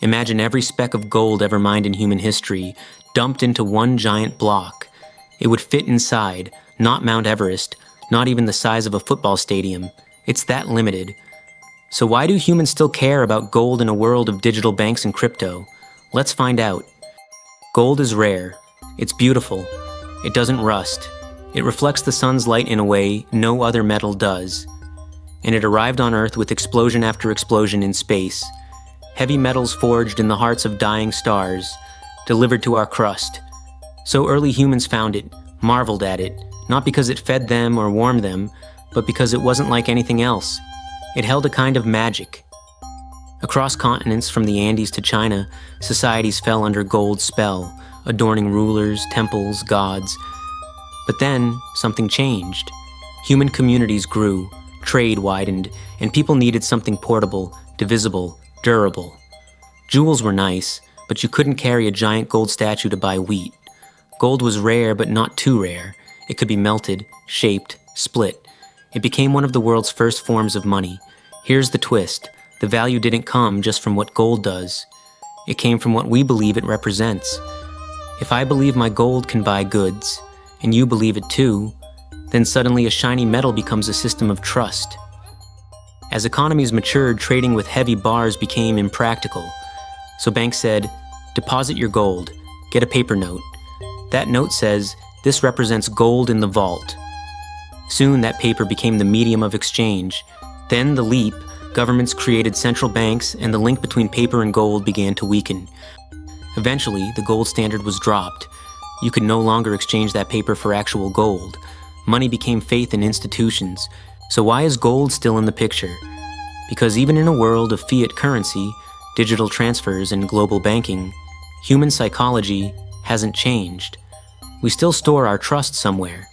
Imagine every speck of gold ever mined in human history dumped into one giant block. It would fit inside, not Mount Everest, not even the size of a football stadium. It's that limited. So why do humans still care about gold in a world of digital banks and crypto? Let's find out. Gold is rare. It's beautiful. It doesn't rust. It reflects the sun's light in a way no other metal does. And it arrived on Earth with explosion after explosion in space. Heavy metals forged in the hearts of dying stars, delivered to our crust. So early humans found it, marveled at it, not because it fed them or warmed them, but because it wasn't like anything else. It held a kind of magic. Across continents, from the Andes to China, societies fell under gold's spell, adorning rulers, temples, gods. But then, something changed. Human communities grew, trade widened, and people needed something portable, divisible, durable. Jewels were nice, but you couldn't carry a giant gold statue to buy wheat. Gold was rare, but not too rare. It could be melted, shaped, split. It became one of the world's first forms of money. Here's the twist. The value didn't come just from what gold does. It came from what we believe it represents. If I believe my gold can buy goods, and you believe it too, then suddenly a shiny metal becomes a system of trust. As economies matured, trading with heavy bars became impractical. So banks said, deposit your gold, get a paper note. That note says, this represents gold in the vault. Soon that paper became the medium of exchange. Then the leap, governments created central banks, and the link between paper and gold began to weaken. Eventually, the gold standard was dropped. You could no longer exchange that paper for actual gold. Money became faith in institutions. So why is gold still in the picture? Because even in a world of fiat currency, digital transfers, and global banking, human psychology hasn't changed. We still store our trust somewhere.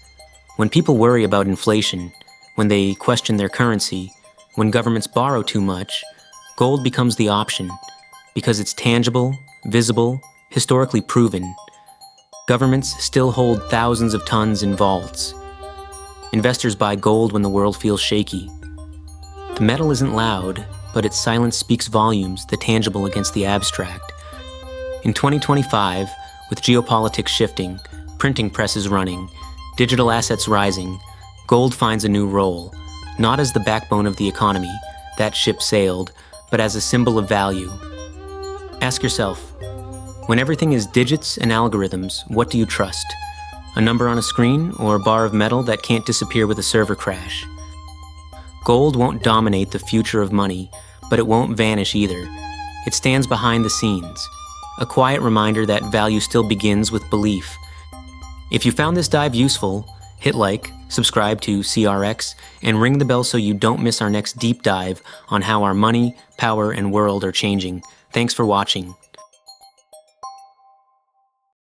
When people worry about inflation, when they question their currency, when governments borrow too much, gold becomes the option, because it's tangible, visible, historically proven. Governments still hold thousands of tons in vaults. Investors buy gold when the world feels shaky. The metal isn't loud, but its silence speaks volumes, the tangible against the abstract. In 2025, with geopolitics shifting, printing presses running, digital assets rising, gold finds a new role, not as the backbone of the economy, that ship sailed, but as a symbol of value. Ask yourself, when everything is digits and algorithms, what do you trust? A number on a screen or a bar of metal that can't disappear with a server crash? Gold won't dominate the future of money, but it won't vanish either. It stands behind the scenes, a quiet reminder that value still begins with belief. If you found this dive useful, hit like, subscribe to CRX, and ring the bell so you don't miss our next deep dive on how our money, power, and world are changing. Thanks for watching.